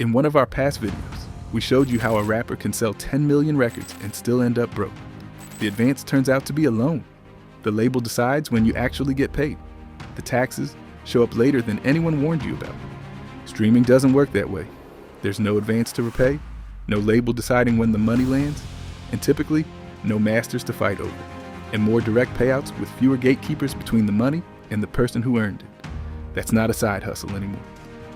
In one of our past videos, we showed you how a rapper can sell 10 million records and still end up broke. The advance turns out to be a loan. The label decides when you actually get paid. The taxes show up later than anyone warned you about. Streaming doesn't work that way. There's no advance to repay, no label deciding when the money lands, and typically, no masters to fight over, and more direct payouts with fewer gatekeepers between the money and the person who earned it. That's not a side hustle anymore.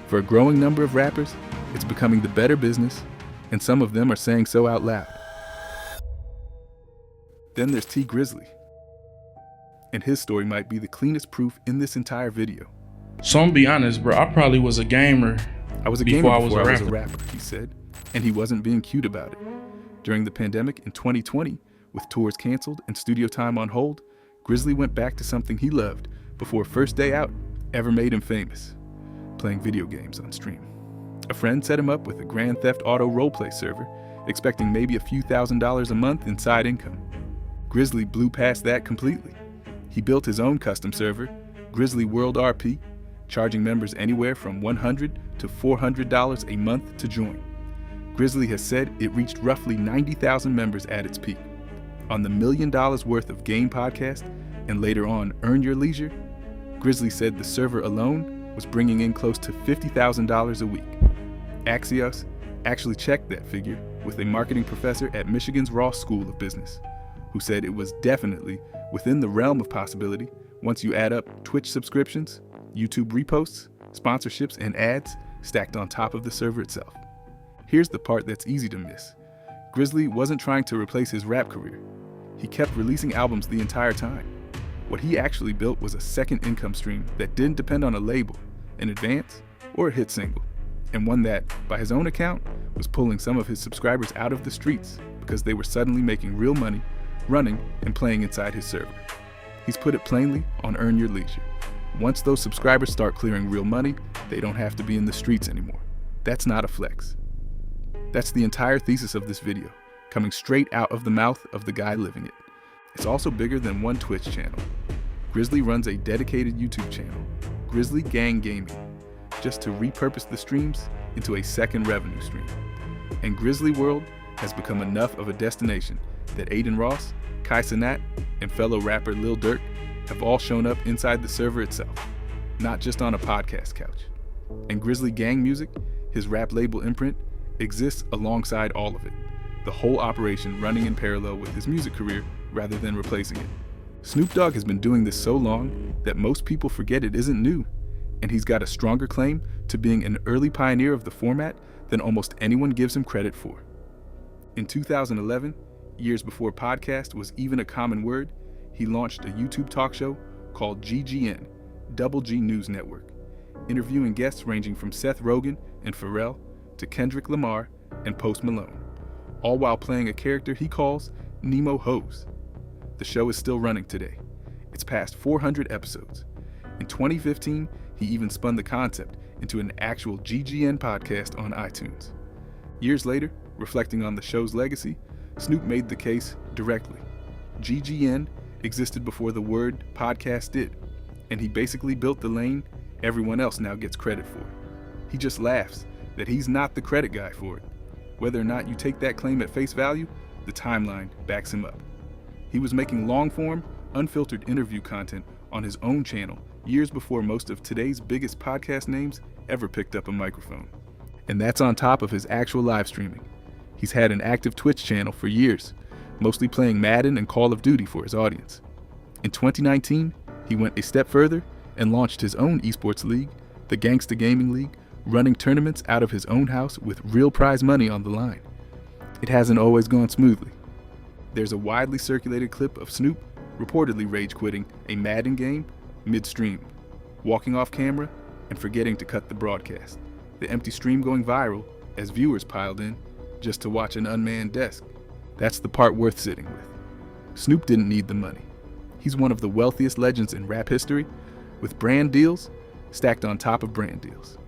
For a growing number of rappers, it's becoming the better business, and some of them are saying so out loud. Then there's Tee Grizzley, and his story might be the cleanest proof in this entire video. So I'm gonna be honest, bro, I probably was a gamer. I was a gamer before I was a rapper, he said, and he wasn't being cute about it. During the pandemic in 2020, with tours canceled and studio time on hold, Grizzly went back to something he loved before first day out ever made him famous, playing video games on stream. A friend set him up with a Grand Theft Auto roleplay server, expecting maybe a few $1,000s a month in side income. Grizzly blew past that completely. He built his own custom server, Grizzly World RP, charging members anywhere from $100 to $400 a month to join. Grizzly has said it reached roughly 90,000 members at its peak. On the $1 million worth of Game podcast, and later on Earn Your Leisure, Grizzly said the server alone was bringing in close to $50,000 a week. Axios actually checked that figure with a marketing professor at Michigan's Ross School of Business, who said it was definitely within the realm of possibility once you add up Twitch subscriptions, YouTube reposts, sponsorships, and ads stacked on top of the server itself. Here's the part that's easy to miss. Grizzly wasn't trying to replace his rap career. He kept releasing albums the entire time. What he actually built was a second income stream that didn't depend on a label, an advance, or a hit single, and one that, by his own account, was pulling some of his subscribers out of the streets because they were suddenly making real money, running and playing inside his server. He's put it plainly on Earn Your Leisure. Once those subscribers start clearing real money, they don't have to be in the streets anymore. That's not a flex. That's the entire thesis of this video, coming straight out of the mouth of the guy living it. It's also bigger than one Twitch channel. Grizzly runs a dedicated YouTube channel, Grizzly Gang Gaming, just to repurpose the streams into a second revenue stream. And Grizzly World has become enough of a destination that Adin Ross, Kai Cenat, and fellow rapper Lil Durk have all shown up inside the server itself, not just on a podcast couch. And Grizzly Gang Music, his rap label imprint, exists alongside all of it, the whole operation running in parallel with his music career rather than replacing it. Snoop Dogg has been doing this so long that most people forget it isn't new, and he's got a stronger claim to being an early pioneer of the format than almost anyone gives him credit for. In 2011, years before podcast was even a common word, he launched a YouTube talk show called GGN, Double G News Network, interviewing guests ranging from Seth Rogen and Pharrell to Kendrick Lamar and Post Malone, all while playing a character he calls Nemo Hose. The show is still running today. It's past 400 episodes. In 2015, he even spun the concept into an actual GGN podcast on iTunes. Years later, reflecting on the show's legacy, Snoop made the case directly. GGN existed before the word podcast did, and he basically built the lane everyone else now gets credit for. He just laughs that he's not the credit guy for it. Whether or not you take that claim at face value, the timeline backs him up. He was making long-form, unfiltered interview content on his own channel years before most of today's biggest podcast names ever picked up a microphone. And that's on top of his actual live streaming. He's had an active Twitch channel for years, mostly playing Madden and Call of Duty for his audience. In 2019, he went a step further and launched his own esports league, the Gangsta Gaming League, running tournaments out of his own house with real prize money on the line. It hasn't always gone smoothly. There's a widely circulated clip of Snoop reportedly rage quitting a Madden game midstream, walking off camera and forgetting to cut the broadcast. The empty stream going viral as viewers piled in just to watch an unmanned desk. That's the part worth sitting with. Snoop didn't need the money. He's one of the wealthiest legends in rap history, with brand deals stacked on top of brand deals.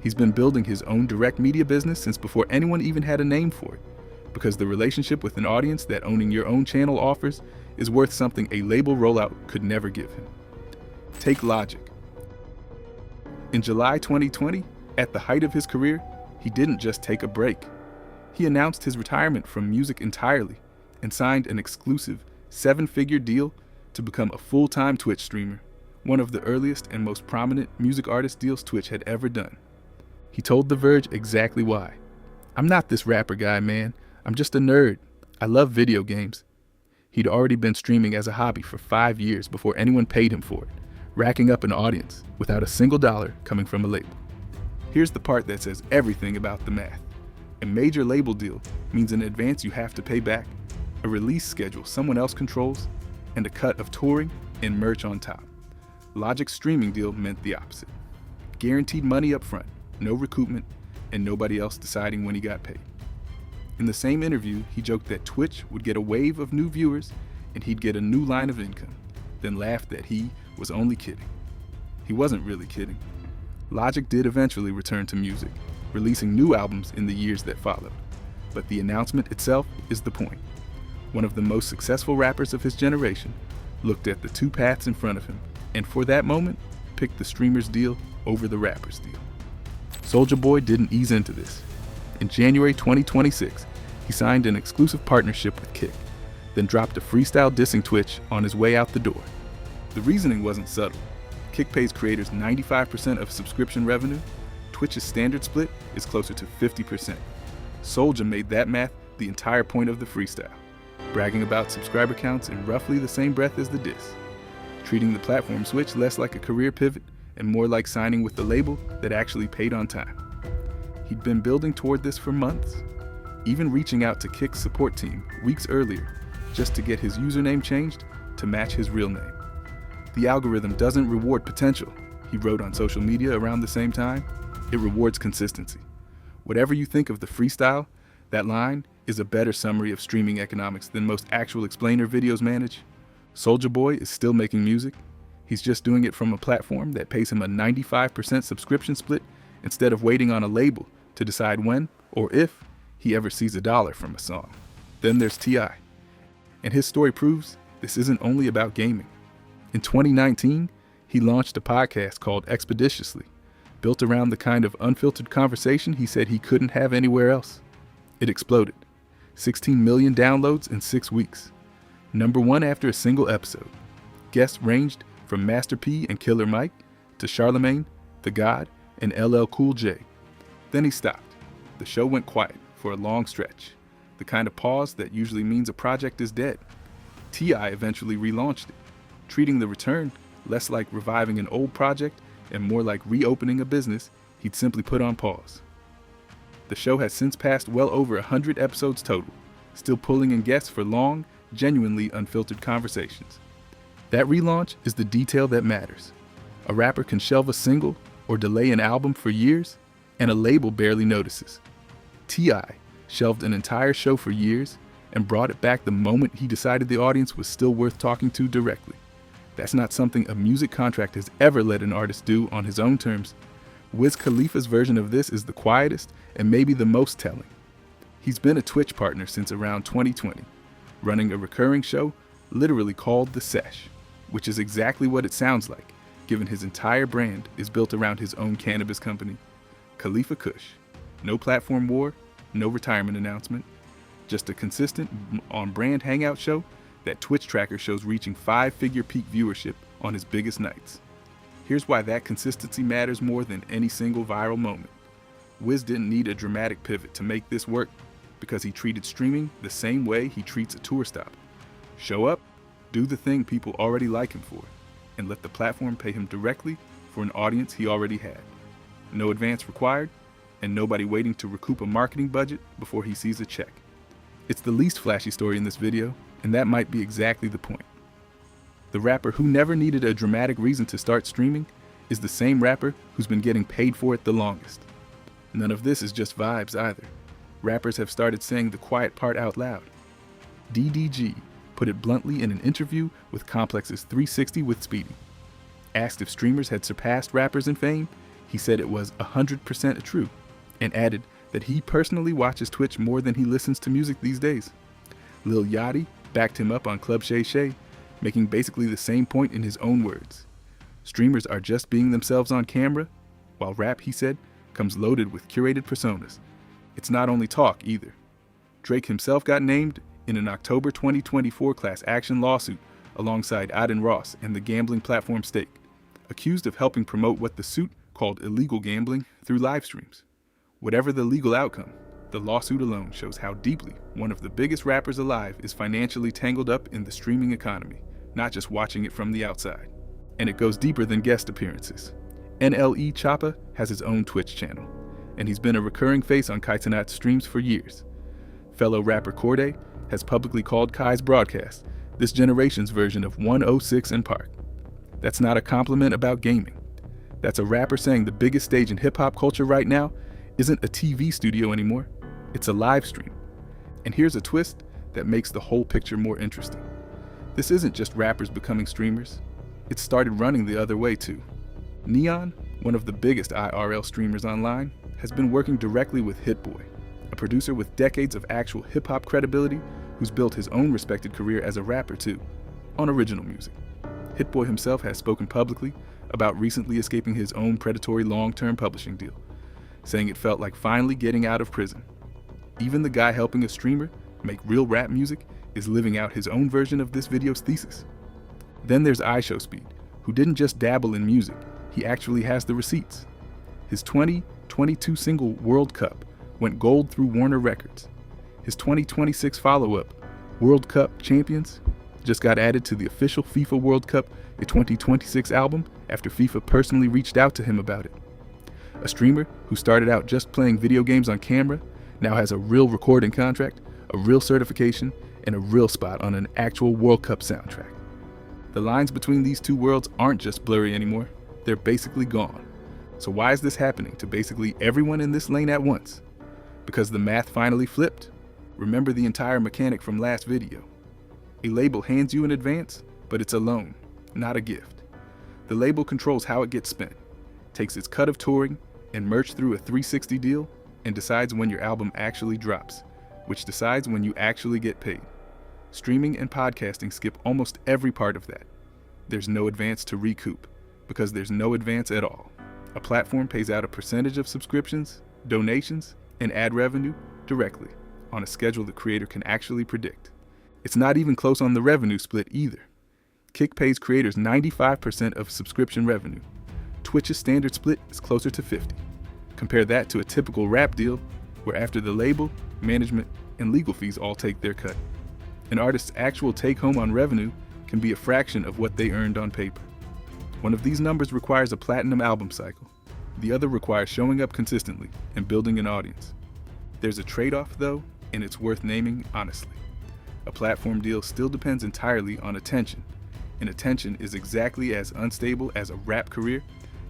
He's been building his own direct media business since before anyone even had a name for it, because the relationship with an audience that owning your own channel offers is worth something a label rollout could never give him. Take Logic. In July 2020, at the height of his career, he didn't just take a break. He announced his retirement from music entirely and signed an exclusive 7-figure deal to become a full-time Twitch streamer, one of the earliest and most prominent music artist deals Twitch had ever done. He told The Verge exactly why. "I'm not this rapper guy, man. I'm just a nerd. I love video games." He'd already been streaming as a hobby for 5 years before anyone paid him for it, racking up an audience without a single dollar coming from a label. Here's the part that says everything about the math. A major label deal means an advance you have to pay back, a release schedule someone else controls, and a cut of touring and merch on top. Logic's streaming deal meant the opposite. Guaranteed money up front, no recoupment, and nobody else deciding when he got paid. In the same interview, he joked that Twitch would get a wave of new viewers and he'd get a new line of income, then laughed that he was only kidding. He wasn't really kidding. Logic did eventually return to music, releasing new albums in the years that followed. But the announcement itself is the point. One of the most successful rappers of his generation looked at the two paths in front of him, and for that moment, picked the streamer's deal over the rapper's deal. Soulja Boy didn't ease into this. In January 2026, he signed an exclusive partnership with Kick, then dropped a freestyle dissing Twitch on his way out the door. The reasoning wasn't subtle. Kick pays creators 95% of subscription revenue. Twitch's standard split is closer to 50%. Soulja made that math the entire point of the freestyle, bragging about subscriber counts in roughly the same breath as the diss, treating the platform switch less like a career pivot and more like signing with the label that actually paid on time. He'd been building toward this for months, even reaching out to Kick's support team weeks earlier just to get his username changed to match his real name. "The algorithm doesn't reward potential," he wrote on social media around the same time. "It rewards consistency." Whatever you think of the freestyle, that line is a better summary of streaming economics than most actual explainer videos manage. Soulja Boy is still making music. He's just doing it from a platform that pays him a 95% subscription split instead of waiting on a label to decide when or if he ever sees a dollar from a song. Then there's T.I. And his story proves this isn't only about gaming. In 2019, he launched a podcast called Expeditiously, built around the kind of unfiltered conversation he said he couldn't have anywhere else. It exploded. 16 million downloads in 6 weeks. #1 after a single episode. Guests ranged from Master P and Killer Mike to Charlemagne, The God, and LL Cool J. Then he stopped. The show went quiet for a long stretch, the kind of pause that usually means a project is dead. T.I. eventually relaunched it, treating the return less like reviving an old project and more like reopening a business he'd simply put on pause. The show has since passed well over 100 episodes total, still pulling in guests for long, genuinely unfiltered conversations. That relaunch is the detail that matters. A rapper can shelve a single or delay an album for years, and a label barely notices. T.I. shelved an entire show for years and brought it back the moment he decided the audience was still worth talking to directly. That's not something a music contract has ever let an artist do on his own terms. Wiz Khalifa's version of this is the quietest and maybe the most telling. He's been a Twitch partner since around 2020, running a recurring show literally called The Sesh, which is exactly what it sounds like, given his entire brand is built around his own cannabis company, Khalifa Kush. No platform war, no retirement announcement, just a consistent on-brand hangout show that Twitch tracker shows reaching 5-figure peak viewership on his biggest nights. Here's why that consistency matters more than any single viral moment. Wiz didn't need a dramatic pivot to make this work because he treated streaming the same way he treats a tour stop. Show up, do the thing people already like him for, and let the platform pay him directly for an audience he already had. No advance required, and nobody waiting to recoup a marketing budget before he sees a check. It's the least flashy story in this video, and that might be exactly the point. The rapper who never needed a dramatic reason to start streaming is the same rapper who's been getting paid for it the longest. None of this is just vibes either. Rappers have started saying the quiet part out loud. DDG put it bluntly in an interview with Complex's 360 with Speedy. Asked if streamers had surpassed rappers in fame, he said it was 100% true, and added that he personally watches Twitch more than he listens to music these days. Lil Yachty backed him up on Club Shay Shay, making basically the same point in his own words. Streamers are just being themselves on camera, while rap, he said, comes loaded with curated personas. It's not only talk either. Drake himself got named in an October 2024 class action lawsuit alongside Adin Ross and the gambling platform Stake, accused of helping promote what the suit called illegal gambling through live streams. Whatever the legal outcome, the lawsuit alone shows how deeply one of the biggest rappers alive is financially tangled up in the streaming economy, not just watching it from the outside. And it goes deeper than guest appearances. NLE Choppa has his own Twitch channel, and he's been a recurring face on Kai Cenat's streams for years. Fellow rapper Cordae has publicly called Kai's broadcast this generation's version of 106 & Park. That's not a compliment about gaming. That's a rapper saying the biggest stage in hip-hop culture right now isn't a TV studio anymore, it's a live stream. And here's a twist that makes the whole picture more interesting. This isn't just rappers becoming streamers, it's started running the other way too. Neon, one of the biggest IRL streamers online, has been working directly with Hit Boy, a producer with decades of actual hip-hop credibility who's built his own respected career as a rapper too, on original music. Hit Boy himself has spoken publicly about recently escaping his own predatory long-term publishing deal, saying it felt like finally getting out of prison. Even the guy helping a streamer make real rap music is living out his own version of this video's thesis. Then there's iShowSpeed, who didn't just dabble in music, he actually has the receipts. His 2022 single World Cup went gold through Warner Records. His 2026 follow-up, World Cup Champions, just got added to the official FIFA World Cup 2026 album after FIFA personally reached out to him about it. A streamer who started out just playing video games on camera now has a real recording contract, a real certification, and a real spot on an actual World Cup soundtrack. The lines between these two worlds aren't just blurry anymore, they're basically gone. So why is this happening to basically everyone in this lane at once? Because the math finally flipped? Remember the entire mechanic from last video. A label hands you an advance, but it's a loan, not a gift. The label controls how it gets spent, takes its cut of touring and merch through a 360 deal, and decides when your album actually drops, which decides when you actually get paid. Streaming and podcasting skip almost every part of that. There's no advance to recoup, because there's no advance at all. A platform pays out a percentage of subscriptions, donations, and ad revenue directly, on a schedule the creator can actually predict. It's not even close on the revenue split either. Kick pays creators 95% of subscription revenue. Twitch's standard split is closer to 50%. Compare that to a typical rap deal, where after the label, management, and legal fees all take their cut. An artist's actual take-home on revenue can be a fraction of what they earned on paper. One of these numbers requires a platinum album cycle. The other requires showing up consistently and building an audience. There's a trade-off, though, and it's worth naming honestly. A platform deal still depends entirely on attention, and attention is exactly as unstable as a rap career,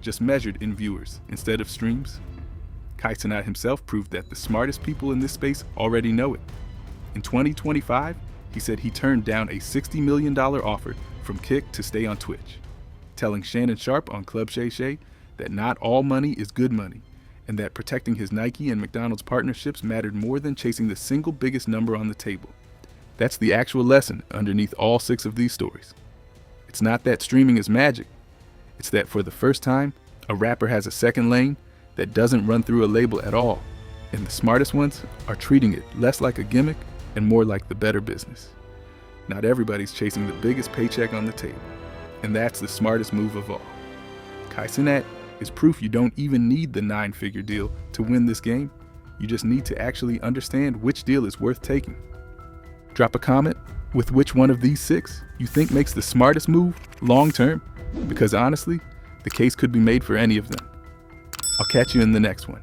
just measured in viewers instead of streams. Kai Cenat himself proved that the smartest people in this space already know it. In 2025, he said he turned down a $60 million offer from Kick to stay on Twitch, telling Shannon Sharpe on Club Shay Shay that not all money is good money, and that protecting his Nike and McDonald's partnerships mattered more than chasing the single biggest number on the table. That's the actual lesson underneath all 6 of these stories. It's not that streaming is magic. It's that for the first time, a rapper has a second lane that doesn't run through a label at all, and the smartest ones are treating it less like a gimmick and more like the better business. Not everybody's chasing the biggest paycheck on the table, and that's the smartest move of all. Kai Cenat is proof you don't even need the 9-figure deal to win this game. You just need to actually understand which deal is worth taking. Drop a comment with which one of these 6 you think makes the smartest move long term, because honestly, the case could be made for any of them. I'll catch you in the next one.